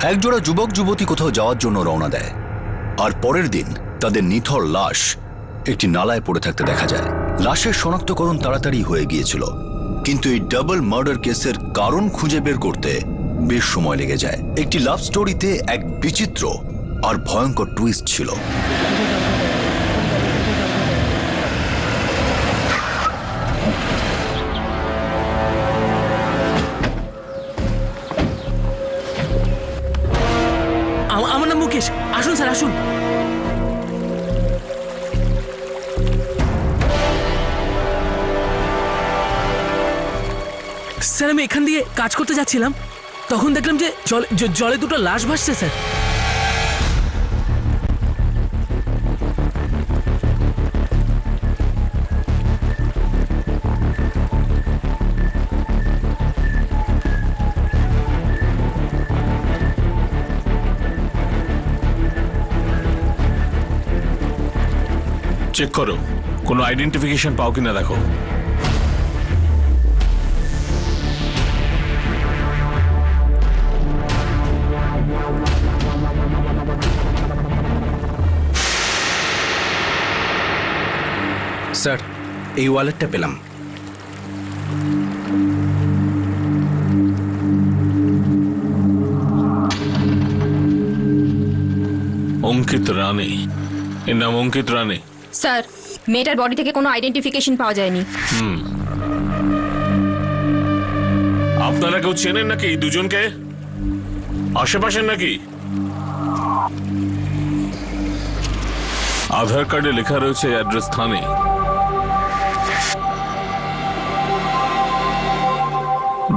একজোড়া যুবক যুবতী কোথাও যাওয়ার জন্য রওনা দেয়, আর পরের দিন তাদের নিথর লাশ একটি নালায় পড়ে থাকতে দেখা যায়। লাশের শনাক্তকরণ তাড়াতাড়ি হয়ে গিয়েছিল, কিন্তু এই ডাবল মার্ডার কেসের কারণ খুঁজে বের করতে বেশ সময় লেগে যায়। একটি লাভ স্টোরিতে এক বিচিত্র আর ভয়ঙ্কর টুইস্ট ছিল। আমার নাম মুকেশ। আসুন স্যার, আসুন। স্যার, আমি এখান দিয়ে কাজ করতে যাচ্ছিলাম, তখন দেখলাম যে জলে দুটো লাশ ভাসছে স্যার। চেক করো, কোনো আইডেন্টিফিকেশন পাও কিনা দেখো। স্যার, এই ওয়ালেটটা পেলাম। অঙ্কিত রানী, এর নাম অঙ্কিত রানী। স্যার, মেয়েটার বডি থেকে কোনো আইডেন্টিফিকেশন পাওয়া যায়নি। আপনারা কেউ চেনেন নাকি এই দুজনকে? আশেপাশের নাকি? আধার কার্ডে লেখা রয়েছে অ্যাড্রেস থানে।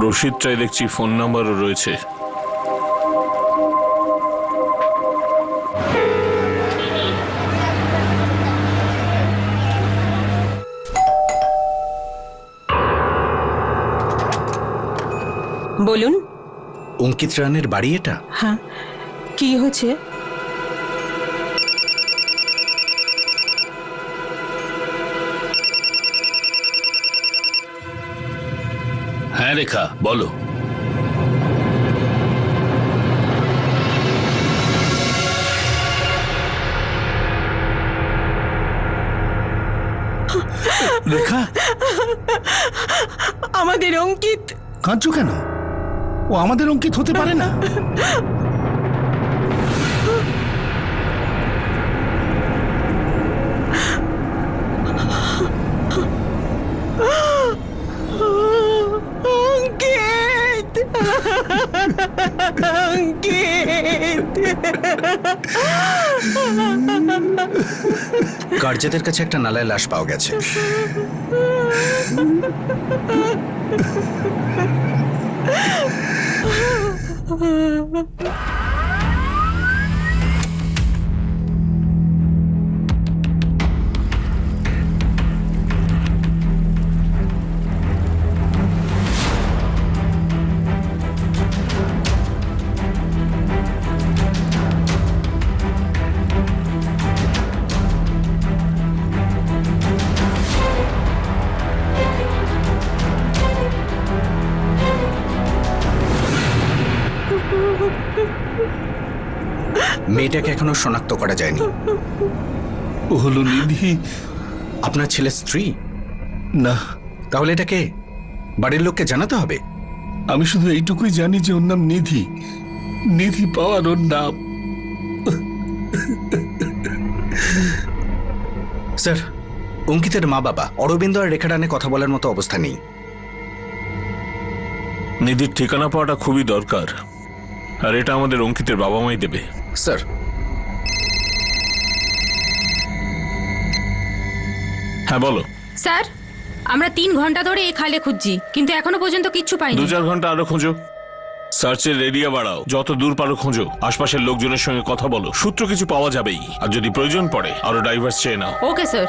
রশিদটাই দেখছি ফোন নাম্বারও রয়েছে। বলুন। অঙ্কিত রানের বাড়ি এটা? হ্যাঁ, কি হয়েছে? হ্যাঁ রেখা, বলো। রেখা, আমাদের অঙ্কিত। কাঁদছো কেন? ও আমাদের অঙ্কিত হতে পারে না। অঙ্কিত, অঙ্কিত। কার্যাদের কাছে একটা নালায় লাশ পাওয়া গেছে। মেয়েটাকে এখনো শনাক্ত করা যায়নি। ও হলো নিধি। আপনার ছেলের স্ত্রী? না। তাহলে এটাকে বাড়ির লোককে জানাতে হবে। আমি শুধু এইটুকুই জানি যে ওর নাম নিধি। নিধি পাওয়ার ওর নাম। স্যার, অঙ্কিতের মা বাবা অরবিন্দ আর রেখা রানে কথা বলার মতো অবস্থা নেই। নিধির ঠিকানা পাওয়াটা খুবই দরকার, আর এটা আমাদের অঙ্কিতের বাবা মাই দেবে। স্যার, হ্যাঁ বলো। স্যার, আমরা 3 ঘন্টা ধরে এই খালে খুঁজছি, কিন্তু এখনো পর্যন্ত কিচ্ছু পাইনি। 2-4 ঘন্টা আরো খোঁজো। সার্চের এরিয়া বাড়াও, যত দূর পারো খোঁজো। আশপাশের লোকজনের সঙ্গে কথা বলো, সূত্র কিছু পাওয়া যাবেই। আর যদি প্রয়োজন পড়ে আরো ডাইভার্স চেয়ে নাও। Okay sir.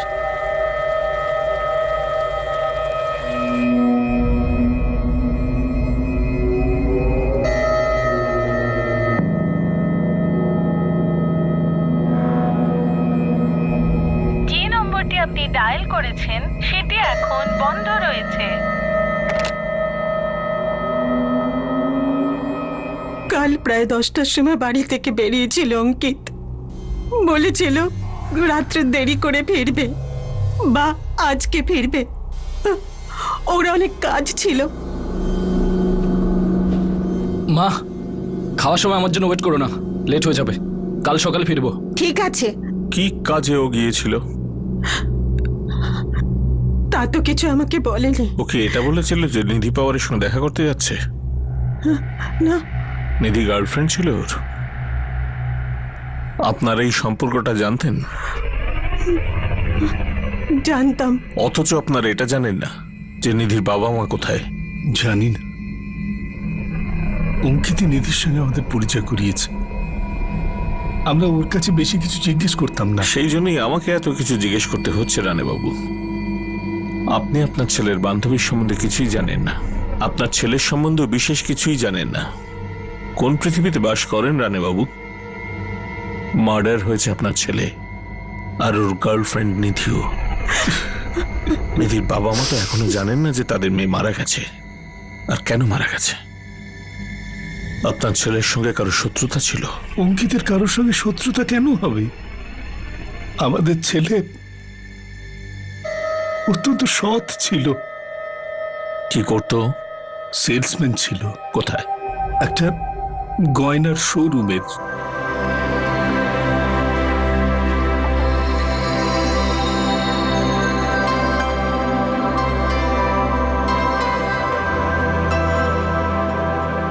যে নম্বরটি আপনি ডায়াল করেছেন সেটি এখন বন্ধ রয়েছে। কাল প্রায় 10টার সময় বাড়ি থেকে বেরিয়েছিল অঙ্কিত। বলেছিল রাত্রে দেরি করে ফিরবে বা আজকে ফিরবে। ওর অনেক কাজ ছিল। মা, খাওয়ার সময় আমার জন্য ওয়েট করো না, লেট হয়ে যাবে। কাল সকালে ফিরবো। ঠিক আছে। কি কাজে ও গিয়েছিল? তা তো কিছু আমাকে বলেনি। ওকে এটা বলেছিল যে নিধি পাওয়ারের সঙ্গে দেখা করতে যাচ্ছে? না। নিধি গার্লফ্রেন্ড ছিল ওর? আপনারা এই সম্পর্কটা জানতেন? জানতাম। অথচ আপনারা এটা জানেন না যে নিধির বাবা মা কোথায়? জানি না। অঙ্কিতই নিধির সঙ্গে আমাদের পরিচয় করিয়েছে। আমরা ওর কাছে বেশি কিছু জিজ্ঞেস করতাম না। সেই জন্যই আমাকে এত কিছু জিজ্ঞেস করতে হচ্ছে রানীবাবু। আপনি আপনার ছেলের বান্ধবীর সম্বন্ধে কিছুই জানেন না, আপনার ছেলের সম্বন্ধে বিশেষ কিছুই জানেন না। কোন পৃথিবীতে বাস করেন রানীবাবু? মার্ডার হয়েছে আপনার ছেলে আর ওর গার্লফ্রেন্ড নিধিও। নিধির বাবা মা তো এখনো জানেন না যে তাদের মেয়ে মারা গেছে, আর কেন মারা গেছে। আপনার ছেলের সঙ্গে কারো শত্রুতা ছিল? অঙ্কিতের কারোর সঙ্গে শত্রুতা কেন হবে? আমাদের ছেলে অত্যন্ত সৎ ছিল। কি করতো? সেলসম্যান ছিল। কোথায়? একটা গয়নার শোরুমের।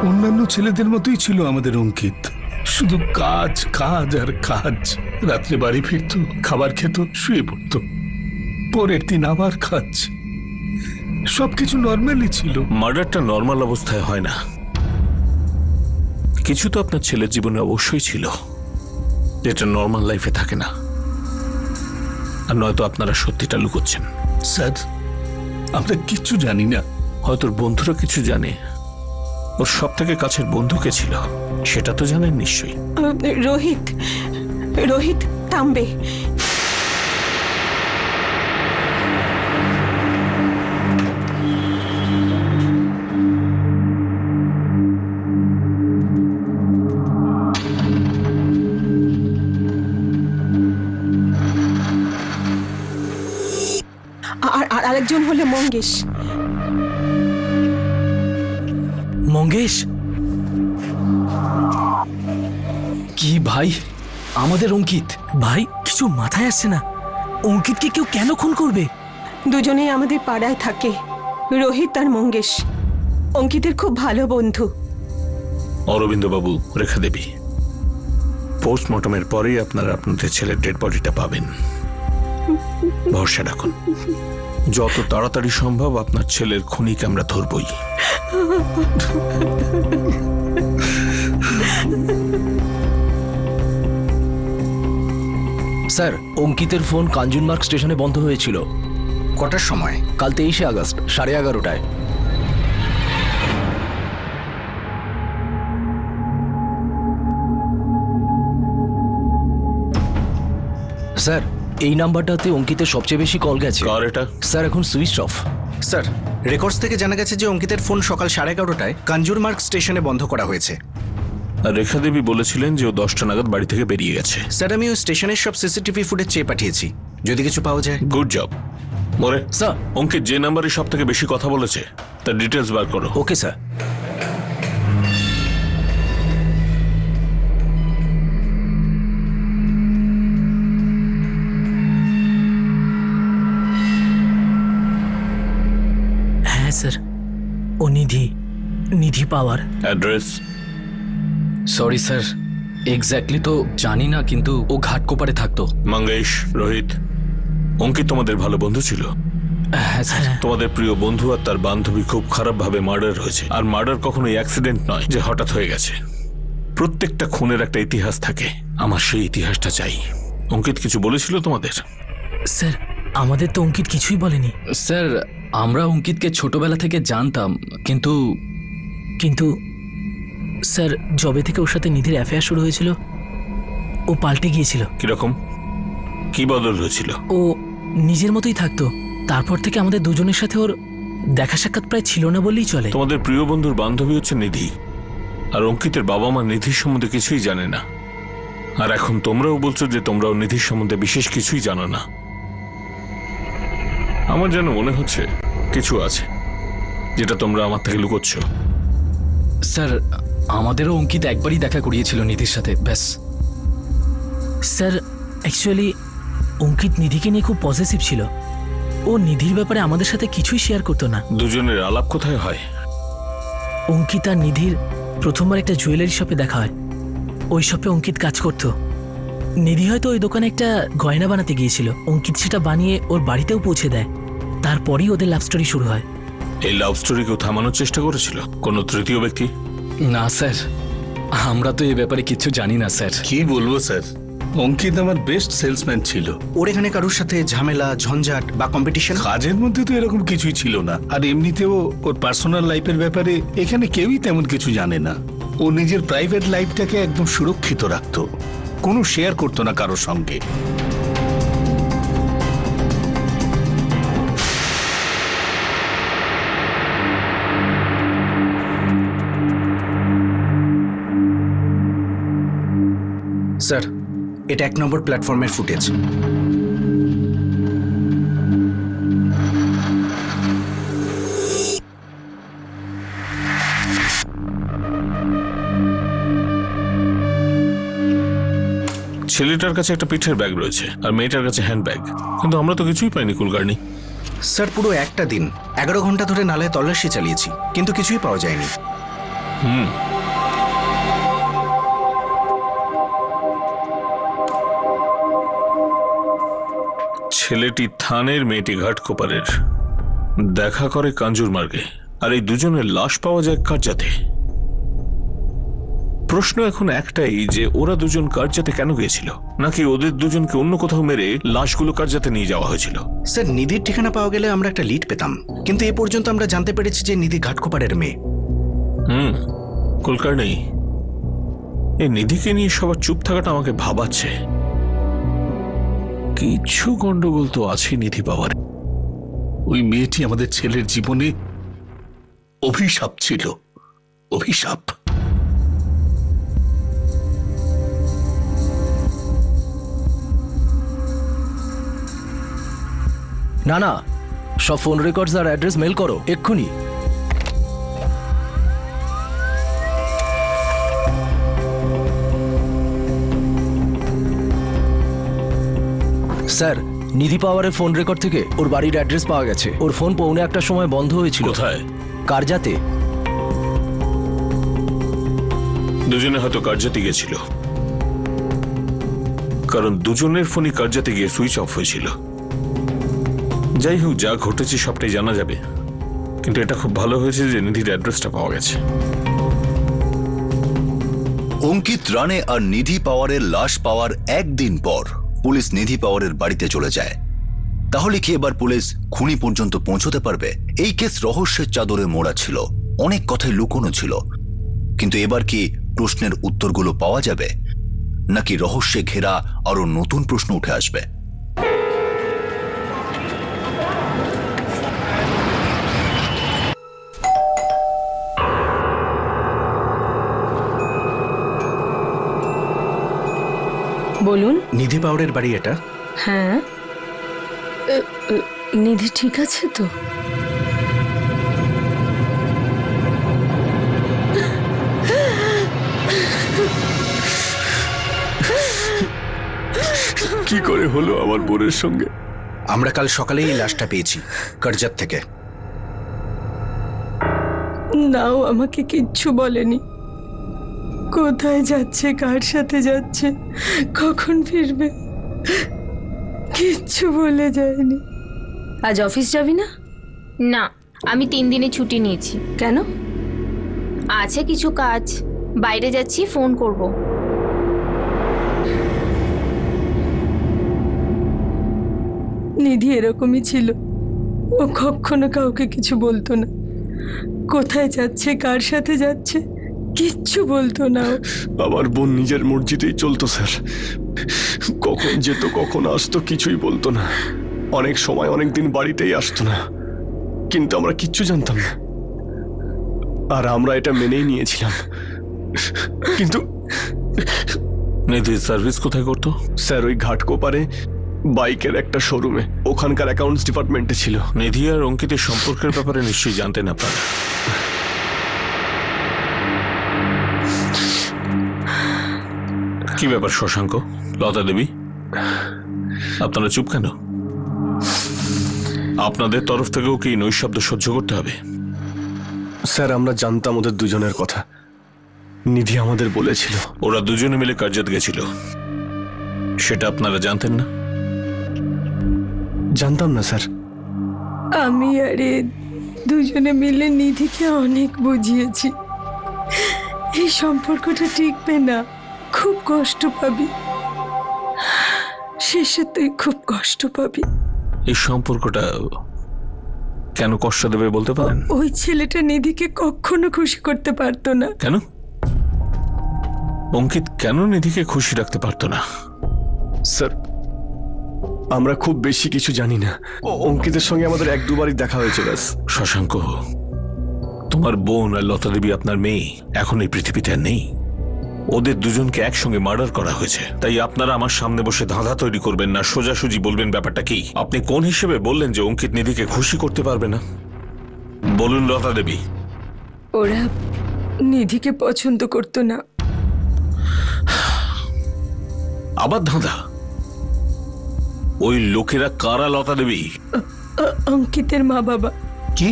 অন্যান্য ছেলেদের মতোই ছিল আমাদের অঙ্কিত। শুধু কাজ কাজ আর কাজ। রাত্রে বাড়ি ফিরতো, খাবার খেত, শুয়ে পড়তো, পরের দিন আবার কাজ। সবকিছু নর্মালি ছিল। মার্ডারটা নর্মাল অবস্থায় হয় না। কিছু তো আপনার ছেলের জীবনে অবশ্যই ছিল যেটা নর্মাল লাইফে থাকে না, আর নয়তো আপনারা সত্যিটা লুকোচ্ছেন। স্যার, আমরা কিচ্ছু জানি না। হয়তো ওর বন্ধুরা কিছু জানে। ওর সব থেকে কাছের বন্ধু কে ছিল সেটা তো জানেন নিশ্চয়ই। রোহিত। রোহিত তাম্বে। আর আরেকজন হলো মঙ্গেশ। মঙ্গেশ? কি ভাই, আমাদের অঙ্কিত? ভাই কিছু মাথায় আসছে না। অঙ্কিতকে কেউ কেন খুন করবে? দুজনেই আমাদের পাড়ায় থাকে, রোহিত আর মঙ্গেশ। অঙ্কিতের খুব ভালো বন্ধু। অরবিন্দ বাবু, রেখা দেবী, পোস্টমর্টমের পরেই আপনারা আপনাদের ছেলের ডেড বডিটা পাবেন। ভরসা রাখুন, যত তাড়াতাড়ি সম্ভব আপনার ছেলের খুনিকে আমরা ধরবই। স্যার, অঙ্কিতের ফোন কাঞ্চনমার্গ স্টেশনে বন্ধ হয়েছিল। কটার সময়? কাল 23শে আগস্ট 11:30টায়। স্যার, এই নাম্বারটাতে অঙ্কিতের সবচেয়ে বেশি কল গেছে। কার এটা? স্যার, এখন সুইচ অফ। স্যার, রেকর্ডস থেকে জানা গেছে যে অঙ্কিতের ফোন সকাল 11:30টায় কাঞ্জুরমার্গ স্টেশনে বন্ধ করা হয়েছে। আর রেখা দেবী বলেছিলেন যে ও 10টা নাগাদ বাড়ি থেকে বেরিয়ে গেছে। স্যার, আমি ওই স্টেশনের সব সিসিটিভি ফুটেজ চেয়ে পাঠিয়েছি, যদি কিছু পাওয়া যায়। Good job. মোরে স্যার, অঙ্কিত যে নাম্বারে সব থেকে বেশি কথা বলেছে তার ডিটেলস বার করো। Okay sir. হ্যাঁ স্যার, ও নিধি পাওয়ার। অ্যাড্রেস? সরি স্যার, এক্স্যাক্টলি তো জানি না, কিন্তু ও ঘাটকোপারে থাকতো। মঙ্গেশ, রোহিত, অঙ্কিত তোমাদের ভালো বন্ধু ছিল? হ্যাঁ স্যার। তোমাদের প্রিয় বন্ধু আর তার বান্ধবী খুব খারাপ ভাবে মার্ডার হয়েছে। আর মার্ডার কখনোই অ্যাক্সিডেন্ট নয় যে হঠাৎ হয়ে গেছে। প্রত্যেকটা খুনের একটা ইতিহাস থাকে। আমার সেই ইতিহাসটা চাই। অঙ্কিত কিছু বলেছিল তোমাদের? স্যার, আমাদের তো অঙ্কিত কিছুই বলেনি। স্যার, আমরা অঙ্কিতকে ছোটবেলা থেকে জানতাম, কিন্তু স্যার, জবে থেকে ওর সাথে নিধির অ্যাফেয়ার শুরু হয়েছিল, ও পাল্টে গিয়েছিল। কিরকম? কি বদল হয়েছিল? ও নিজের মতোই থাকতো। তারপর থেকে আমাদের দুজনের সাথে ওর দেখা সাক্ষাৎ প্রায় ছিল না বললেই চলে। তোমাদের প্রিয় বন্ধুর বান্ধবী হচ্ছে নিধি, আর অঙ্কিতের বাবা মা নিধির সম্বন্ধে কিছুই জানে না। আর এখন তোমরাও বলছো যে তোমরাও নিধির সম্বন্ধে বিশেষ কিছুই জানো না। আমার যেন মনে হচ্ছে কিছু আছে যেটা তোমরা আমার থেকে লুকোচ্ছ। স্যার, আমাদেরও অঙ্কিত একবারই দেখা করিয়েছিল নিধির সাথে, ব্যাস। স্যার অ্যাকচুয়ালি অঙ্কিত নিধিকে নিয়ে খুব পজিটিভ ছিল। ও নিধির ব্যাপারে আমাদের সাথে কিছুই শেয়ার করতো না। দুজনের আলাপ কোথায় হয়? অঙ্কিত আর নিধির প্রথমবার একটা জুয়েলারি শপে দেখা হয়। ওই শপে অঙ্কিত কাজ করতো। নিধি হয়তো ওই দোকানে একটা গয়না বানাতে গিয়েছিল। অঙ্কিত সেটা বানিয়ে ওর বাড়িতেও পৌঁছে দেয়। তারপরই ওদের লাভ স্টোরি শুরু হয়। এই লাভ স্টোরি কেউ থামানোর চেষ্টা করেছিল? কোনো তৃতীয় ব্যক্তি? না স্যার, আমরা তো এই ব্যাপারে কিছু জানি না স্যার। কি বলবো স্যার, অঙ্কিত আমার বেস্ট সেলসম্যান ছিল। ওর এখানে কারোর সাথে ঝামেলা, ঝঞ্ঝাট বা কম্পিটিশন? কাজের মধ্যে তো এরকম কিছুই ছিল না। আর এমনিতেও ওর পার্সোনাল লাইফের ব্যাপারে এখানে কেউই তেমন কিছু জানে না। ও নিজের প্রাইভেট লাইফটাকে একদম সুরক্ষিত রাখতো, কোনো শেয়ার করতো না কারোর সঙ্গে। স্যার, এটা 1 নম্বর প্ল্যাটফর্মের ফুটেজ। ছেলেটার কাছে একটা পিঠের ব্যাগ রয়েছে আর মেয়েটার কাছে হ্যান্ড ব্যাগ, কিন্তু আমরা তো কিছুই পাইনি কুলকার্নি। স্যার, পুরো একটা দিন 11 ঘন্টা ধরে নালায় তল্লাশি চালিয়েছি, কিন্তু কিছুই পাওয়া যায়নি। ছেলেটি থানের, মেয়েটি ঘাটকোপারের। দেখা করে কাঞ্জুর মার্গে। আর এই দুজনের লাশ পাওয়া যায় কার্যাতে। প্রশ্ন এখন একটাই যে ওরা দুজন কার্যাতে কেন গিয়েছিল, নাকি ওদের দুজনকে অন্য কোথাও মেরে লাশগুলো কার্যাতে নিয়ে যাওয়া হয়েছিল? স্যার, নিধির ঠিকানা পাওয়া গেলে আমরা একটা লিড পেতাম, কিন্তু এ পর্যন্ত আমরা জানতে পেরেছি যে নিধি ঘাটকোপারের মেয়ে। কুলকার্নি, এই নিধিকে নিয়ে সবার চুপ থাকাটা আমাকে ভাবাচ্ছে। কিছু গন্ডগোল তো আছে নিধি পাওয়ার। ওই মেয়েটি আমাদের ছেলের জীবনে অভিশাপ ছিল, অভিশাপ। না না, সব ফোন রেকর্ডস আর অ্যাড্রেস মেল করো এক্ষুনি। স্যার, নিধি পাওয়ারের ফোন রেকর্ড থেকে ওর বাড়ির অ্যাড্রেস পাওয়া গেছে। ওর ফোন 1:45টার সময় বন্ধ হয়েছিল। কোথায়? কার্যাতে। দুজনে হয়তো কার্যাতে গিয়েছিল, কারণ দুজনের ফোনই কার্যাতে গিয়ে সুইচ অফ হয়েছিল। যাই হোক, যা ঘটেছে সবটাই জানা যাবে, কিন্তু এটা খুব ভালো হয়েছে যে নিধির অ্যাড্রেসটা পাওয়া গেছে। অঙ্কিত রানে আর নিধি পাওয়ারের লাশ পাওয়ার একদিন পর পুলিশ নিধি পাওয়ারের বাড়িতে চলে যায়। তাহলে কি এবার পুলিশ খুনি পর্যন্ত পৌঁছতে পারবে? এই কেস রহস্যের চাদরে মোড়া ছিল, অনেক কথাই লুকোনো ছিল, কিন্তু এবার কি প্রশ্নের উত্তরগুলো পাওয়া যাবে, নাকি রহস্যে ঘেরা আরো নতুন প্রশ্ন উঠে আসবে? বলুন। নিধি পাওয়ারের বাড়ি এটা? হ্যাঁ। নিধি ঠিক আছে তো? কি করে হলো আমার বোনের সঙ্গে? আমরা কাল সকালেই এই লাশটা পেয়েছি কার্জাত থেকে। নাও আমাকে কিচ্ছু বলেনি। কোথায় যাচ্ছে, কার সাথে যাচ্ছে, কখন ফিরবে, কিচ্ছু বলে যায়নি। আজ অফিস যাবি না? না, আমি 3 দিনে ছুটি নিয়েছি। কেন? আছে কিছু কাজ, বাইরে যাচ্ছি, ফোন করব। নিধি এরকমই ছিল, ও কখনো কাউকে কিছু বলতো না। কোথায় যাচ্ছে, কার সাথে যাচ্ছে, কিচ্ছু বলতো না। আমার বোন নিজের মর্জিতেই চলতো স্যার। কখন যেত, কখন আসতো, কিছুই বলতো না। অনেক সময় অনেক দিন বাড়িতেই আসতো না, কিন্তু আমরা কিচ্ছু জানতাম না। আর আমরা এটা মেনেই নিয়েছিলাম। কিন্তু নিধির সার্ভিস কোথায় করতো? স্যার ওই ঘাটকোপারে বাইকের একটা শোরুমে, ওখানকার অ্যাকাউন্টস ডিপার্টমেন্টে ছিল। নিধি আর অঙ্কিতের সম্পর্কের ব্যাপারে নিশ্চয়ই জানতেন আপনারা। কি ব্যাপার শশাঙ্ক, লতা দেবী, আপনারা চুপ কেন? আপনাদের তরফ থেকেও কি নৈশব্দ সহ্য করতে হবে? স্যার আমরা জানতাম ওদের দুজনের কথা, নিধি আমাদের বলেছিল। ওরা দুজনে মিলে কার্যাত গেছিল, সেটা আপনারা জানতেন না? জানতাম না স্যার। আমি আরে দুজনে মিলে নিধিকে অনেক বুঝিয়েছি, এই সম্পর্কটা টিকবে না, খুব কষ্ট পাবি, শেষে তুই খুব কষ্ট পাবি। এই সম্পর্কটা কেন কষ্ট দেবে বলতে পারেন? ওই ছেলেটা নিধিকে কখনো খুশি করতে পারতো না। কেন? অঙ্কিত কেন নিধিকে খুশি রাখতে পারতো না? স্যার আমরা খুব বেশি কিছু জানি না, অঙ্কিতের সঙ্গে আমাদের এক দুবারই দেখা হয়েছে ব্যাস। শশাঙ্ক, তোমার বোন আর লতা দেবী আপনার মেয়ে এখন এই পৃথিবীতে আর নেই। ওদের দুজনকে একসঙ্গে মার্ডার করা হয়েছে। তাই আপনারা আমার সামনে বসে ধাঁধা তৈরি করবেন না, সোজাসুজি বলবেন ব্যাপারটা কি। আপনি কোন হিসেবে বললেন যে অঙ্কিত নিধিকে খুশি করতে পারবে না? বলুন লতা দেবী। ওরা নিধিকে পছন্দ করতো না। আবার ধাঁধা? ওই লোকেরা কারা লতা দেবী? অঙ্কিতের মা বাবা। কি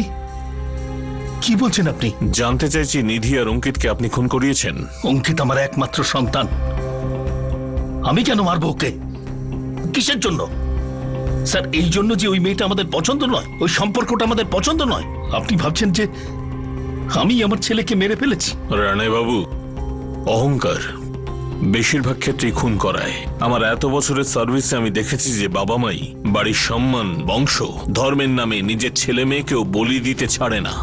কি বলছেন আপনি? জানতে চাইছি নিধি আর অঙ্কিতকে আপনি খুন করিয়েছেন। অঙ্কিত আমার একমাত্র সন্তান, আমি কেন মারবো ওকে? কিসের জন্য? স্যার এই জন্য যে ওই মেয়েটা আমাদের পছন্দ নয়, ওই সম্পর্কটা আমাদের পছন্দ নয়। আপনি ভাবছেন যে আমি আমার ছেলেকে মেরে ফেলেছি? রানাই বাবু, অহংকার বেশিরভাগ ক্ষেত্রেই খুন করায়। আমার এত বছরের সার্ভিসে আমি দেখেছি যে বাবা মাই বাড়ির সম্মান, বংশ, ধর্মের নামে নিজের ছেলে মেয়েকেও বলি দিতে ছাড়ে না।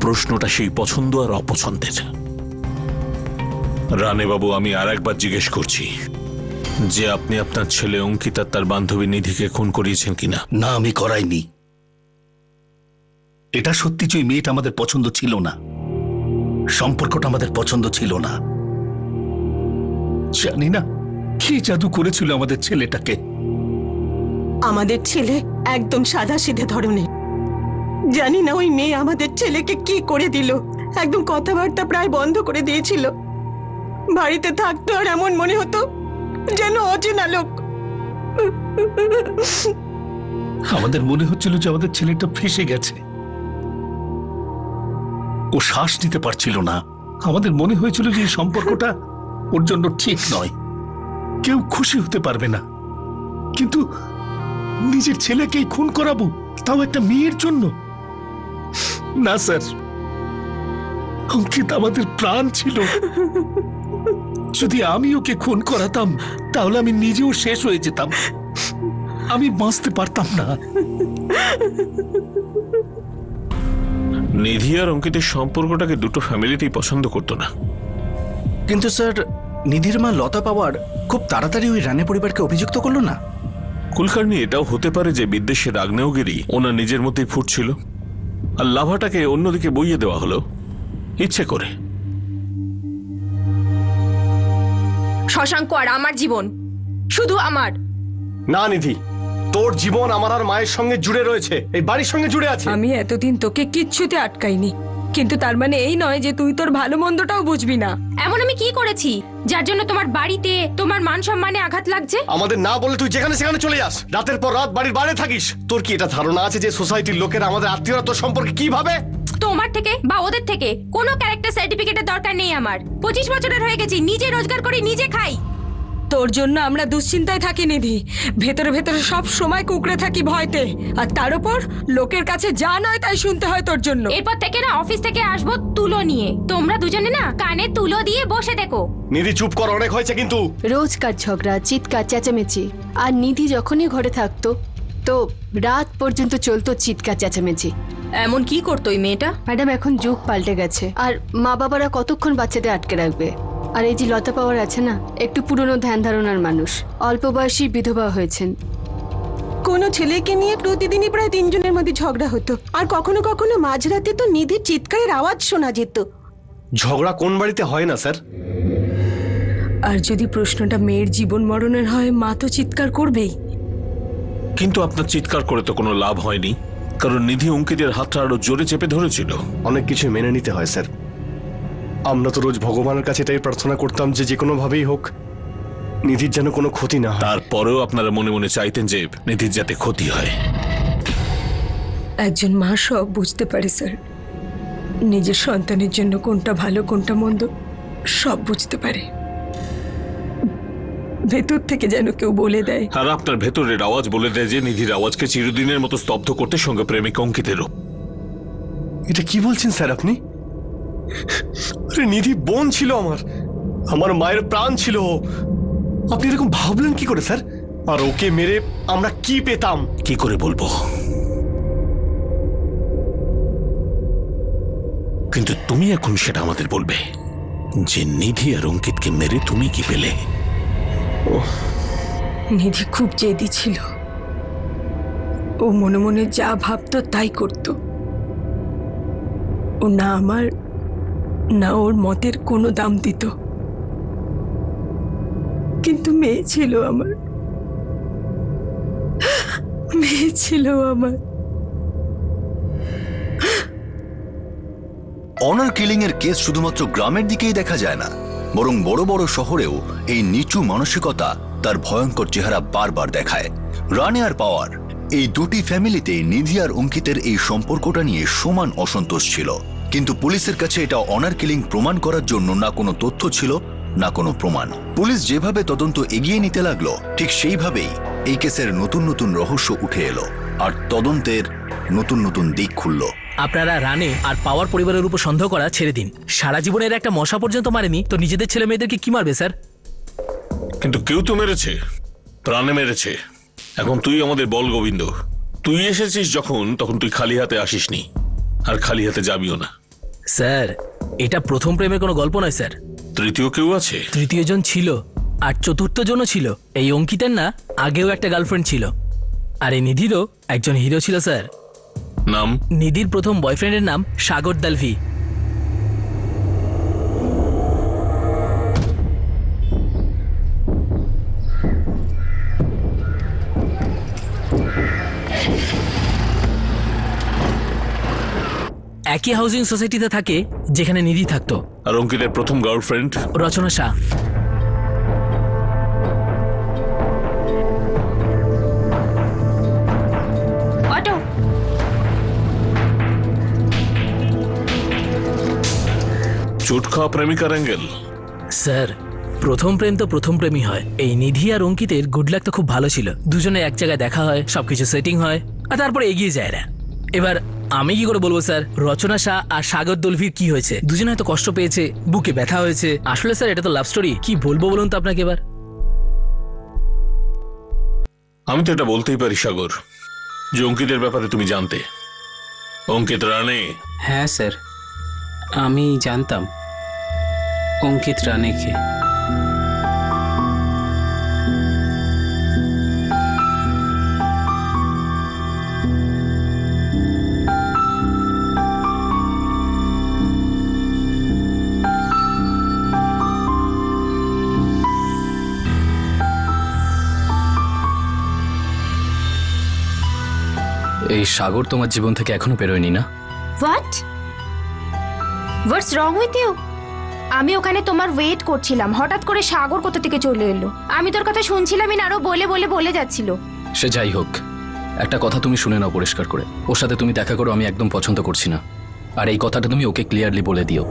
প্রশ্নটা সেই পছন্দ আর অপছন্দের। রানে বাবু, আমি আর একবার জিজ্ঞেস করছি যে আপনি আপনার ছেলে অঙ্কিত আর তার বান্ধবী নিধিকে খুন করিয়েছেন কিনা? না, আমি করাইনি। এটা সত্যি যে ওই মেয়েটা আমাদের পছন্দ ছিল না, সম্পর্কটা আমাদের পছন্দ ছিল না। জানি না কি জাদু করেছিল আমাদের ছেলেটাকে। আমাদের ছেলে একদম সাদা সিধে ধরনের। জানি না ওই মেয়ে আমাদের ছেলেকে কি করে দিল, একদম কথাবার্তা প্রায় বন্ধ করে দিয়েছিল। বাড়িতে থাকতো আর এমন মনে হতো যেন অচেনা লোক। আমাদের মনে হচ্ছিল যে আমাদের ছেলেটা ফেঁসে গেছে, ও শ্বাস নিতে পারছিল না। আমাদের মনে হয়েছিল যে এই সম্পর্কটা ওর জন্য ঠিক নয়, কেউ খুশি হতে পারবে না। কিন্তু নিজের ছেলেকেই খুন করাবো, তাও একটা মেয়ের জন্য? না স্যার, অঙ্কিত আমাদের প্রাণ ছিল। যদি আমি ওকে খুন করাতাম তাহলে আমি নিজেও শেষ হয়ে যেতাম, আমি বাঁচতে পারতাম না। নিধি আর অঙ্কিতের সম্পর্কটাকে দুটো ফ্যামিলিতেই পছন্দ করতো না। কিন্তু স্যার নিধির মা লতা পাওয়ার খুব তাড়াতাড়ি ওই রানে পরিবারকে অভিযুক্ত করলো না? কুলকার্নি, এটাও হতে পারে যে বিদ্বেষের আগ্নেয়গিরি ওনার নিজের মধ্যেই ফুটছিল আর লাভাটাকে অন্যদিকে বইয়ে দেওয়া হলো ইচ্ছে করে। শশাঙ্ক আর আমার জীবন শুধু আমার। না নিধি, তোর জীবন আমার আর মায়ের সঙ্গে জুড়ে রয়েছে, এই বাড়ির সঙ্গে জুড়ে আছে। আমি এতদিন তোকে কিচ্ছুতে আটকাইনি, কিন্তু তার মানে এই নয় যে তুই তোর ভালো মন্দটাও বুঝবি না। এমন আমি কি করেছি যার জন্য তোমার বাড়িতে তোমার মান সম্মানে আঘাত লাগছে? আমাদের না বলে তুই যেখানে সেখানে চলে যাস, রাতের পর রাত বাড়ির বাইরে থাকিস। তোর কি এটা ধারণা আছে যে সোসাইটির লোকেরা আমাদের আত্মীয়রা তোর সম্পর্কে কি ভাবে? তোমার থেকে বা ওদের থেকে কোনো ক্যারেক্টার সার্টিফিকেটের দরকার নেই আমার। 25 বছরের হয়ে গেছি, নিজে রোজগার করি, নিজে খাই। তোর জন্য আমরা দুশ্চিন্তায় থাকি নিধি, ভেতরে ভেতরে সব সময় কুকড়ে থাকি ভয়তে, আর তার উপর লোকের কাছে যা নয় তাই শুনতে হয় তোর জন্য। এরপর থেকে না অফিস থেকে আসবো তুলো নিয়ে, তোমরা দুজনে না কানে তুলো দিয়ে বসে দেখো। নিধি চুপ কর, অনেক হয়েছে কিন্তু। রোজকার ঝগড়া, চিৎকার, চেঁচামেচি। আর নিধি যখনই ঘরে থাকতো তো রাত পর্যন্ত চলতো চিৎকার চেঁচামেচি। এমন কি করতো ওই মেয়েটা? ম্যাডাম, এখন যুগ পাল্টে গেছে, আর মা বাবারা কতক্ষণ বাচ্চাদের আটকে রাখবে। আর এই যে লতা পাওয়ার আছে না, একটু পুরনো ধ্যান ধারণার মানুষ, অল্প বয়সী বিধবা হয়েছেন। কোনো ছেলেকে নিয়ে প্রতিদিনই প্রায় 3 জনের মধ্যে ঝগড়া হতো, আর কখনো কখনো মাঝরাতে তো নিধির চিৎকারের আওয়াজ শোনা যেত। ঝগড়া কোন বাড়িতে হয় না স্যার? আর যদি প্রশ্নটা মেয়ের জীবন মরণের হয়, মা তো চিৎকার করবেই। কিন্তু আপনার চিৎকার করে তো কোনো লাভ হয়নি, কারণ নিধি অঙ্কিতের হাতটা আরো জোরে চেপে ধরেছিল। অনেক কিছু মেনে নিতে হয় স্যার। আমরা তো রোজ ভগবানের কাছে এটাই প্রার্থনা করতাম যে কোনো ভাবেই হোক নিধির যেন কোনো ক্ষতি না হয়। তারপরেও আপনারা মনে মনে চাইতেন যে নিধির যাতে ক্ষতি হয়। একজন মা সব বুঝতে পারে স্যার, নিজের সন্তানের জন্য কোনটা ভালো কোনটা মন্দ সব বুঝতে পারে। ভেতর থেকে যেন কেউ বলে দেয়। আর আপনার ভেতরের আওয়াজ বলে দেয় যে নিধির আওয়াজকে চিরদিনের মতো স্তব্ধ করতে সঙ্গে প্রেমিক অঙ্কিতেরও। এটা কি বলছেন স্যার আপনি? আরে নিধি বোন ছিল আমার মায়ের প্রাণ ছিল। আপনি এরকম ভাবলেন কি করে স্যার? আর ওকে মেরে আমরা কি পেতাম? কি করে বলবো, কিন্তু তুমি এখন সেটা আমাদের বলবে যে নিধি আর অঙ্কিতকে মেরে তুমি কি পেলে। নিধি খুব জেদি ছিল, ও মনে মনে যা ভাবতো তাই করত। ও না আমার না ওর মতের কোনো দাম দিত। কিন্তু মেয়ে ছিল আমার, মেয়ে ছিল আমার। অনার কিলিং এর কেস শুধুমাত্র গ্রামের দিকেই দেখা যায় না, বরং বড় বড় শহরেও এই নিচু মানসিকতা তার ভয়ঙ্কর চেহারা বারবার দেখায়। রানে আর পাওয়ার এই দুটি ফ্যামিলিতে নিধি আর অঙ্কিতের এই সম্পর্কটা নিয়ে সমান অসন্তোষ ছিল, কিন্তু পুলিশের কাছে এটা অনার কিলিং প্রমাণ করার জন্য না কোনো তথ্য ছিল না কোনো প্রমাণ। পুলিশ যেভাবে তদন্ত এগিয়ে নিতে লাগলো, ঠিক সেইভাবেই এই কেসের নতুন নতুন রহস্য উঠে এলো আর তদন্তের নতুন নতুন দিক খুলল। আপনারা রানে আর পাওয়ার পরিবারের উপর সন্দেহ করা ছেড়ে দিন। সারা জীবনের একটা মশা পর্যন্ত মারেনি, তো নিজেদের ছেলে মেয়েদেরকে কি মারবে স্যার? কিন্তু কেউ তো মেরেছে, প্রাণে মেরেছে। এখন তুই আমাদের বল গোবিন্দ, তুই এসেছিস যখন, তখন তুই খালি হাতে আসিসনি আর খালি হাতে যাবিও না। স্যার, এটা প্রথম প্রেমের কোনো গল্প নয় স্যার। তৃতীয় কেউ আছে? তৃতীয় জন ছিল, আর চতুর্থ জনও ছিল। এই অঙ্কিতের না আগেও একটা গার্লফ্রেন্ড ছিল, আর এই নিধিরও একজন হিরো ছিল স্যার। নাম? নিধির প্রথম বয়ফ্রেন্ডের নাম সাগর দালভি। একই হাউজিং সোসাইটিতে থাকে যেখানে নিধি থাকতো। আর অঙ্কিতের প্রথম গার্লফ্রেন্ড? রচনা শাহ। অটো। চোট খাওয়া প্রেমিকার অ্যাঙ্গেল? স্যার, প্রথম প্রেম তো প্রথম প্রেমই হয়। এই নিধি আর অঙ্কিতের গুড লাক তো খুব ভালো ছিল, দুজনে এক জায়গায় দেখা হয়, সবকিছু সেটিং হয়, আর তারপরে এগিয়ে যায় না। এবার আমি কি করে বলবো স্যার রচনা শাহ আর সাগর দলভির কি হয়েছে? দুজনে হয়তো কষ্ট পেয়েছে, বুকে ব্যথা হয়েছে। আসলে স্যার এটা তো লাভ স্টোরি, কি বলবো বলুন তো আপনাকে এবার? আমি তো এটা বলতেই পারি সাগর যে অঙ্কিতের ব্যাপারে তুমি জানতে। অঙ্কিত রানে? হ্যাঁ স্যার, আমি জানতাম অঙ্কিত রানেকে। এই সাগর তোমার জীবন থেকে এখনো বেরোয়নি না? হোয়াটস রং উইথ ইউ? আমি ওখানে তোমার ওয়েট করছিলাম, হঠাৎ করে সাগর কোথা থেকে চলে এলো। আমি তোর কথা শুনছিলাম, আরো বলে যাচ্ছিল। সে যাই হোক, একটা কথা তুমি শুনে নাও পরিষ্কার করে। ওর সাথে তুমি দেখা করো আমি একদম পছন্দ করছি না, আর এই কথাটা তুমি ওকে ক্লিয়ারলি বলে দিও।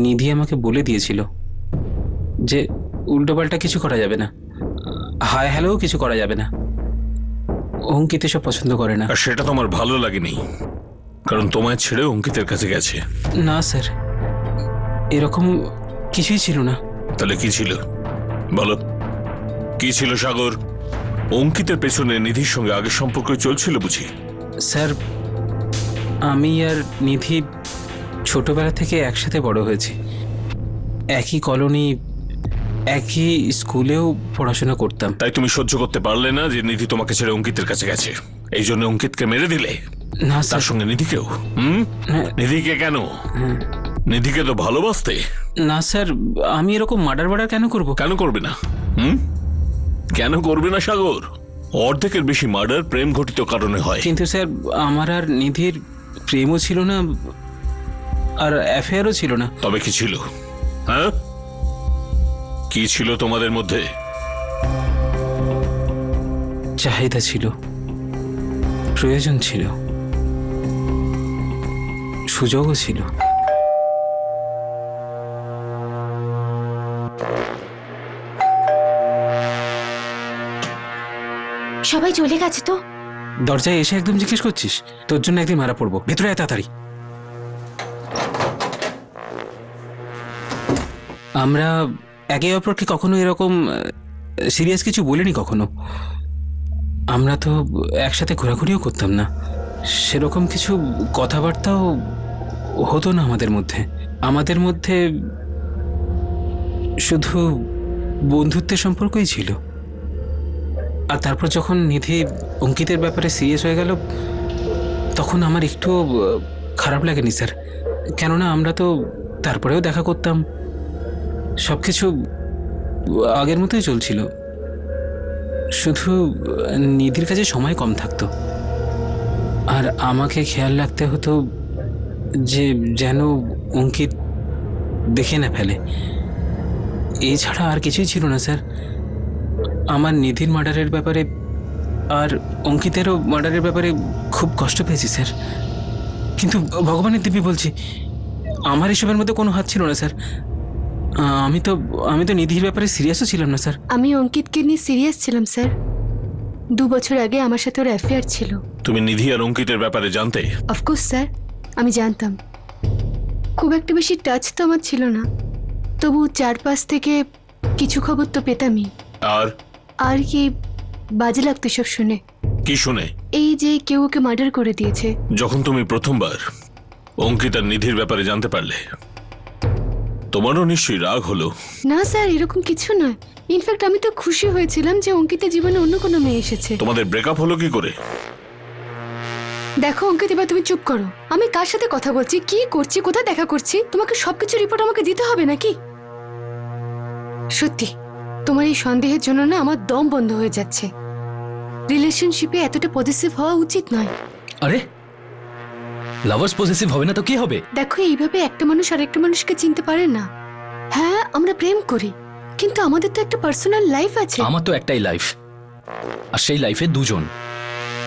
নিধি আমাকে বলে দিয়েছিল যে উল্টোপাল্টা কিছু করা যাবে না, হাই হ্যালো কিছু করা যাবে না। অঙ্কিত এসব পছন্দ করে না। আর সেটা তোমার ভালো লাগেনি, কারণ তোমায় ছেড়ে অঙ্কিতের কাছে গেছে। না স্যার, এরকম কিছুই ছিল না। তাহলে কি ছিল বলো? কি ছিল সাগর? অঙ্কিতের পেছনে নিধির সঙ্গে আগের সম্পর্ক চলছিল বুঝি? স্যার, আমি আর নিধি ছোটবেলা থেকে একসাথে বড় হয়েছি, একই কলোনি, একই স্কুলেও পড়াশোনা করতাম। তাই তুমি সহ্য করতে পারলে না যে নিধি তোমাকে ছেড়ে অঙ্কিতের কাছে গেছে, এই জন্য অঙ্কিতকে মেরে দিলে? না তার স্যার, সঙ্গে নিধিকেও? নিধিকে কেন? নিধিকে তো ভালোবাসতে। না স্যার, আমি এরকম মার্ডার কেন করব? কেন করবে না? কেন করবে না সাগর? অর্ধেকের বেশি মার্ডার প্রেম ঘটিত কারণে হয়। কিন্তু স্যার, আমার আর নিধির প্রেমও ছিল না, আর অ্যাফেয়ারও ছিল না। তবে কি ছিল? হ্যাঁ, কি ছিল তোমাদের মধ্যে? চাহিদা ছিল, প্রয়োজন ছিল, সুযোগও ছিল। সবাই চলে গেছে তো? দরজায় এসে একদম জিজ্ঞেস করছিস? তোর জন্য একদিন মারা পড়বো। ভেতরে আয় তাড়াতাড়ি। আমরা একে অপরকে কখনো এরকম সিরিয়াস কিছু বলিনি কখনো। আমরা তো একসাথে ঘোরাঘুরিও করতাম না, সেরকম কিছু কথাবার্তাও হতো না আমাদের মধ্যে। আমাদের মধ্যে শুধু বন্ধুত্বের সম্পর্কই ছিল। আর তারপর যখন নিধি অঙ্কিতের ব্যাপারে সিরিয়াস হয়ে গেল, তখন আমার একটুও খারাপ লাগেনি স্যার, কেননা আমরা তো তারপরেও দেখা করতাম, সব কিছু আগের মতোই চলছিল। শুধু নিধির কাছে সময় কম থাকতো, আর আমাকে খেয়াল রাখতে হতো যে যেন অঙ্কিত দেখে না ফেলে। এছাড়া আর কিছুই ছিল না স্যার। আমার নিধির মার্ডারের ব্যাপারে আর অঙ্কিতেরও মার্ডারের ব্যাপারে খুব কষ্ট পেয়েছি স্যার, কিন্তু ভগবানের দিব্যি বলছি, আমার এসবের মধ্যে কোনো হাত ছিল না স্যার। আমি তো নিধির ব্যাপারে সিরিয়াসও ছিলাম না স্যার। আমি অঙ্কিতকে নিয়ে সিরিয়াস ছিলাম স্যার। 2 বছর আগে আমার সাথে ওর অ্যাফেয়ার ছিল। তুমি নিধি আর অঙ্কিতের ব্যাপারে জানতে? অফকোর্স স্যার, আমি জানতাম। খুব একটা বেশি টাচ তো আমার ছিল না, তবু চারপাশ থেকে কিছু খবর তো পেতামই। আর কি বাজে লাগতো সব শুনে। কি শুনে? এই যে কেউ ওকে মার্ডার করে দিয়েছে। যখন তুমি প্রথমবার অঙ্কিত আর নিধির ব্যাপারে জানতে পারলে, তোমারও নিশ্চয়ই রাগ হলো? না স্যার, এরকম কিছু নয়। ইনফ্যাক্ট আমি তো খুশি হয়েছিলাম যে অঙ্কিতের জীবনে অন্য কোনো মেয়ে এসেছে। তোমাদের ব্রেকআপ হলো কি করে? দেখো অঙ্কিত, এবার তুমি চুপ করো। আমি কার সাথে কথা বলছি, কি করছি, কোথায় দেখা করছি, তোমাকে সবকিছু রিপোর্ট আমাকে দিতে হবে নাকি? সত্যি তোমার এই সন্দেহের জন্য না আমার দম বন্ধ হয়ে যাচ্ছে। রিলেশনশিপে এতটা পজিটিভ হওয়া উচিত নয়। আরে লাভার্স পজিটিভ হবে না তো কি হবে? দেখো, এইভাবে একটা মানুষ আরেকটা মানুষকে চিনতে পারে না। হ্যাঁ, আমরা প্রেম করি, কিন্তু আমাদের তো একটা পার্সোনাল লাইফ আছে। আমার তো একটাই লাইফ, আর সেই লাইফে দুজন,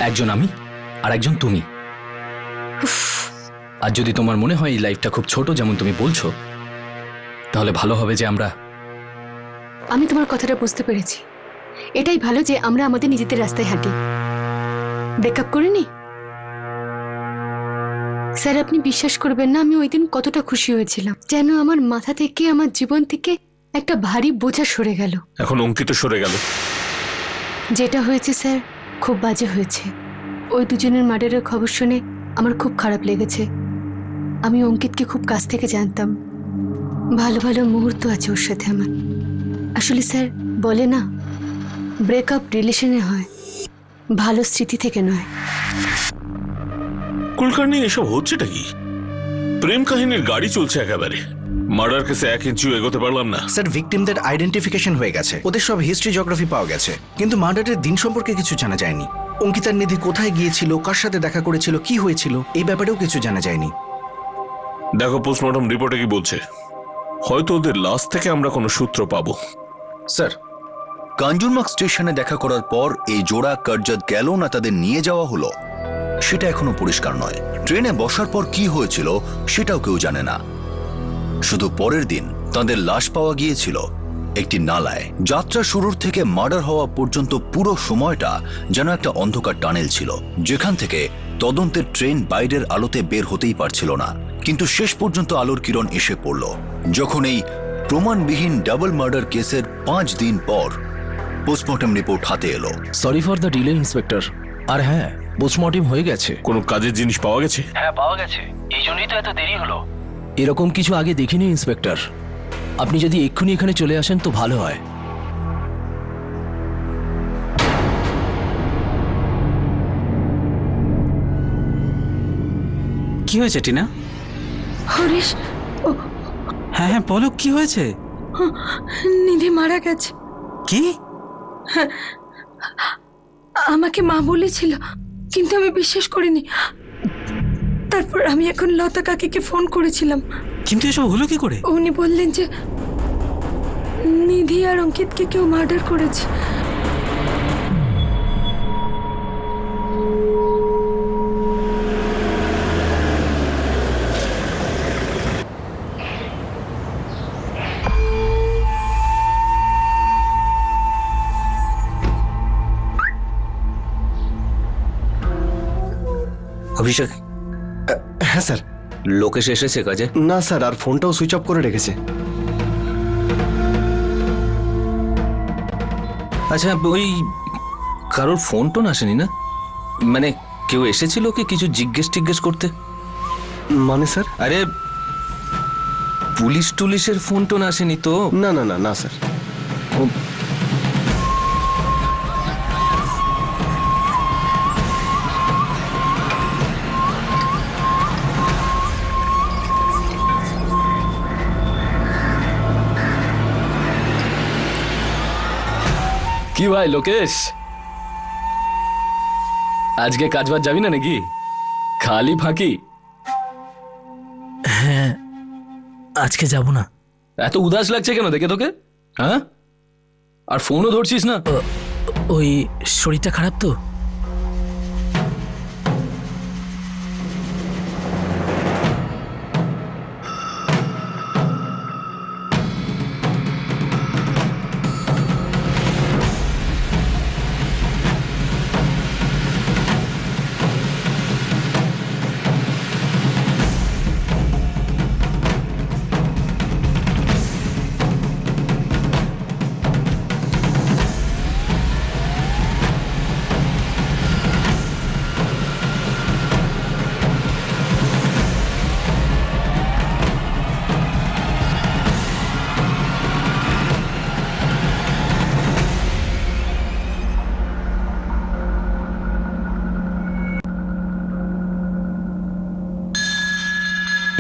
একজন আমি আর একজন তুমি। আর যদি তোমার মনে হয় এই লাইফটা খুব ছোট যেমন তুমি বলছো, তাহলে ভালো হবে যে আমি তোমার কথাটা বুঝতে পেরেছি। এটাই ভালো যে আমরা আমাদের নিজেদের রাস্তায় হাঁটি, ব্রেকআপ করিনি। স্যার, আপনি বিশ্বাস করবেন না আমি ওই দিন কতটা খুশি হয়েছিলাম, যেন আমার মাথা থেকে, আমার জীবন থেকে একটা ভারী বোঝা সরে গেল। এখন অঙ্কিত সরে গেল। যেটা হয়েছে স্যার, খুব বাজে হয়েছে। ওই দুজনের মার্ডারের খবর শুনে আমার খুব খারাপ লেগেছে। আমি অঙ্কিতকে খুব কাছ থেকে জানতাম, ভালো ভালো মুহূর্ত আছে ওর সাথে আমার। আসলে স্যার, বলে না, ব্রেকআপ রিলেশনে হয়, ভালো স্মৃতি থেকে নয়। কুলকার্নি, এসব হচ্ছেটা কি? প্রেম কাহিনীর গাড়ি চলছে একেবারে। মার্ডার কেসে 1 ইঞ্চিও এগোতে পারলাম না। স্যার, ভিকটিমদের আইডেন্টিফিকেশন হয়ে গেছে, ওদের সব হিস্ট্রি জিওগ্রাফি পাওয়া গেছে, কিন্তু মার্ডারের দিন সম্পর্কে কিছু জানা যায়নি। অঙ্কিতার নিধি কোথায় গিয়েছিল, কার সাথে দেখা করেছিল, কি হয়েছিল, এই ব্যাপারেও কিছু জানা যায়নি। দেখো পোস্টমর্টম রিপোর্টে কি বলছে, হয়তো ওদের লাশ থেকে আমরা কোনো সূত্র পাবো। স্যার, কাঞ্জুরমার্গ স্টেশনে দেখা করার পর এই জোড়া কার্জাত গেল না তাদের নিয়ে যাওয়া হলো, সেটা এখনো পরিষ্কার নয়। ট্রেনে বসার পর কি হয়েছিল সেটাও কেউ জানে না। শুধু পরের দিন তাদের লাশ পাওয়া গিয়েছিল একটি নালায়। যাত্রা শুরুর থেকে মার্ডার হওয়া পর্যন্ত পুরো সময়টা যেন একটা অন্ধকার টানেল ছিল, যেখান থেকে তদন্তের ট্রেন বাইরের আলোতে বের হতেই পারছিল না। কিন্তু শেষ পর্যন্ত আলোর কিরণ এসে পড়ল যখন এই প্রমাণবিহীন ডাবল মার্ডার কেসের 5 দিন পর পোস্টমর্টম রিপোর্ট হাতে এলো। Sorry for the delay inspector. আর হ্যাঁ, পোস্টমর্টম হয়ে গেছে। কোনো কাজের জিনিস পাওয়া গেছে? হ্যাঁ, পাওয়া গেছে, এই জন্যই তো এত দেরি হলো। এরকম কিছু আগে দেখিনি ইন্সপেক্টর, আপনি যদি এক্ষুনি এখানে চলে আসেন তো ভালো হয়। কি হয়েছে টিনা? হরিশ, হ্যাঁ হ্যাঁ বলো, কি হয়েছে? নিধি মারা গেছে। কি? আমাকে মা বলেছিল, কিন্তু আমি বিশ্বাস করিনি। তারপর আমি এখন লতা কাকিকে ফোন করেছিলাম। কিন্তু এসব হলো কি করে? উনি বললেন যে নিধি আর অঙ্কিতকে কেউ মার্ডার করেছে। অভিষেক, হ্যাঁ স্যার। লোকেশ এসেছে কাজে? না স্যার, আর ফোনটাও সুইচ অফ করে রেখেছে। আচ্ছা, ওই কারোর ফোন টোন আসেনি না? মানে কেউ এসেছিল কি কিছু জিজ্ঞেস করতে? মানে স্যার? আরে পুলিশ টুলিশের ফোন টোন আসেনি তো? না না না না স্যার। কি ভাই লোকেশ, আজকে কাজ বাজ যাবি না নাকি? খালি ফাঁকি? হ্যাঁ, আজকে যাব না। এত উদাস লাগছে কেন দেখে তোকে? হ্যাঁ, আর ফোনও ধরছিস না? ওই শরীরটা খারাপ তো।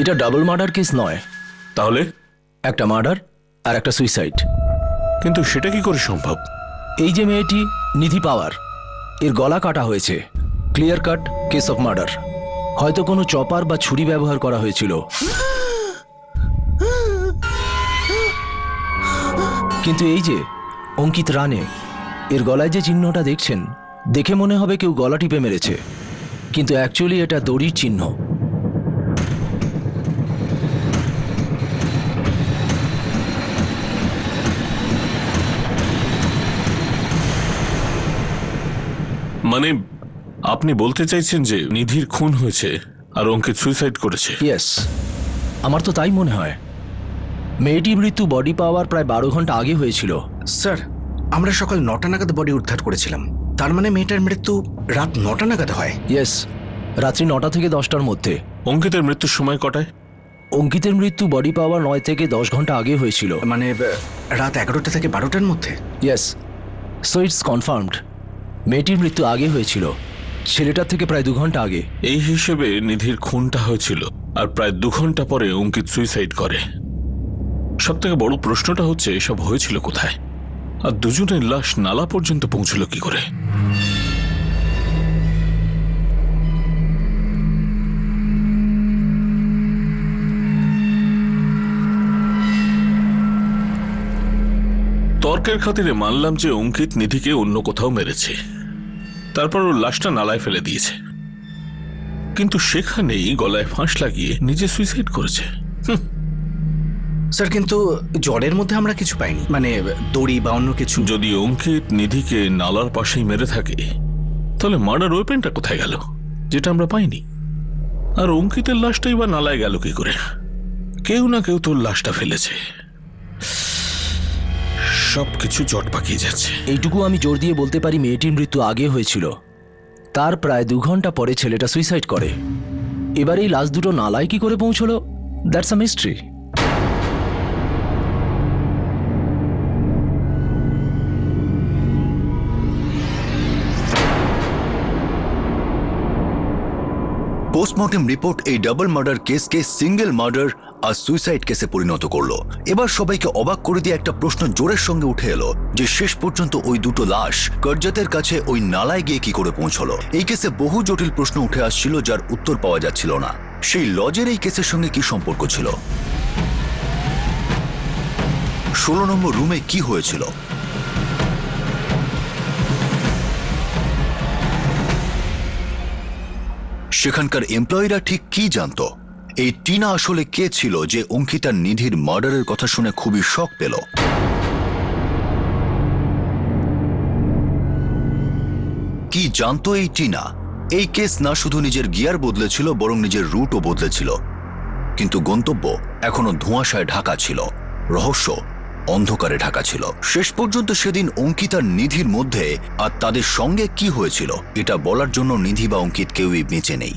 এটা ডাবল মার্ডার কেস নয়। তাহলে? একটা মার্ডার আর একটা সুইসাইড। কিন্তু সেটা কি করে সম্ভব? এই যে মেয়েটি নিধি পাওয়ার, এর গলা কাটা হয়েছে। Clear cut case of murder. হয়তো কোনো চপার বা ছুরি ব্যবহার করা হয়েছিল। কিন্তু এই যে অঙ্কিত রানে, এর গলায় যে চিহ্নটা দেখছেন, দেখে মনে হবে কেউ গলা টিপে মেরেছে, কিন্তু অ্যাকচুয়ালি এটা দড়ির চিহ্ন। মানে আপনি বলতে চাইছেন যে নিধির খুন হয়েছে আর অঙ্কিত সুইসাইড করেছে? ইয়েস, আমার তো তাই মনে হয়। মেয়েটির মৃত্যু বডি পাওয়ার প্রায় 12 ঘন্টা আগে হয়েছিল। স্যার, আমরা সকাল 9টা নাগাদ বডি উদ্ধার করেছিলাম। তার মানে মেয়েটার মৃত্যু রাত 9টা নাগাদ হয়? ইয়েস, রাত্রি 9টা থেকে 10টার মধ্যে। অঙ্কিতের মৃত্যুর সময় কটায়? অঙ্কিতের মৃত্যু বডি পাওয়ার 9 থেকে 10 ঘন্টা আগে হয়েছিল। মানে রাত 11টা থেকে 12টার মধ্যে? ইয়েস, সো ইটস কনফার্মড মেয়েটির মৃত্যু আগে হয়েছিল, ছেলেটার থেকে প্রায় 2 ঘন্টা আগে। এই হিসেবে নিধির খুনটা হয়েছিল আর প্রায় 2 ঘন্টা পরে অঙ্কিত সুইসাইড করে। সব থেকে বড় প্রশ্নটা হচ্ছে এসব হয়েছিল কোথায়, আর দুজনের লাশ নালা পর্যন্ত পৌঁছল কি করে? তর্কের খাতিরে মানলাম যে অঙ্কিত নিধিকে অন্য কোথাও মেরেছে, তারপর ওর লাশটা নালায় ফেলে দিয়েছে, কিন্তু সেখানেই গলায় ফাঁস লাগিয়ে নিজে সুইসাইড করেছে। স্যার, কিন্তু জলের মধ্যে আমরা কিছু পাইনি, মানে দড়ি বা অন্য কিছু। যদি অঙ্কিত নিধিকে নালার পাশেই মেরে থাকে, তাহলে মার্ডার ওয়েপেনটা কোথায় গেল যেটা আমরা পাইনি? আর অঙ্কিতের লাশটাই বা নালায় গেল কি করে? কেউ না কেউ তোর লাশটা ফেলেছে। সবকিছু জট পাকিয়ে যাচ্ছে। এইটুকু আমি জোর দিয়ে বলতে পারি, মেয়েটির মৃত্যু আগে হয়েছিল, তার প্রায় 2 ঘন্টা পরে ছেলেটা সুইসাইড করে। এবার এই লাশ দুটো নালায় কি করে পৌঁছলো, that's a mystery. Postmortem report এই ডাবল মার্ডার কেসকে সিঙ্গেল মার্ডার আর সুইসাইড কেসে পরিণত করলো। এবার সবাইকে অবাক করে দিয়ে একটা প্রশ্ন জোরের সঙ্গে উঠে এলো যে শেষ পর্যন্ত ওই দুটো লাশ কর্জাতের কাছে ওই নালায় গিয়ে কি করে পৌঁছলো। এই কেসে বহু জটিল প্রশ্ন উঠে আসছিল যার উত্তর পাওয়া যাচ্ছিল না। সেই লজের এই কেসের সঙ্গে কি সম্পর্ক ছিল? 16 নম্বর রুমে কি হয়েছিল? সেখানকার এমপ্লয়িরা ঠিক কি জানতো? এই টিনা আসলে কে ছিল যে অঙ্কিতা নিধির মার্ডারের কথা শুনে খুবই শক পেল? কি জানতো এই টিনা? এই কেস না শুধু নিজের গিয়ার বদলেছিল, বরং নিজের রুটও বদলেছিল। কিন্তু গন্তব্য এখনো ধোঁয়াশায় ঢাকা ছিল, রহস্য অন্ধকারে ঢাকা ছিল। শেষ পর্যন্ত সেদিন অঙ্কিত আর নিধির মধ্যে আর তাদের সঙ্গে কি হয়েছিল এটা বলার জন্য নিধি বা অঙ্কিত কেউই বেঁচে নেই।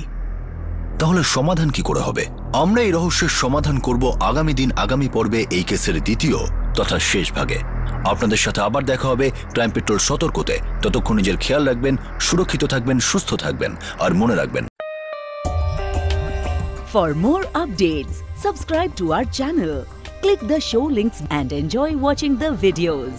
তাহলে সমাধান কি করে হবে? আমরা এই রহস্যের সমাধান করব আগামী দিন, আগামী পর্বে এই কেসের দ্বিতীয় তথা শেষ ভাগে। আপনাদের সাথে আবার দেখা হবে ক্রাইম পেট্রোল সতর্কতে। ততক্ষণ নিজের খেয়াল রাখবেন, সুরক্ষিত থাকবেন, সুস্থ থাকবেন আর মনে রাখবেন, For more updates, subscribe to our channel, click the show links and enjoy watching the videos.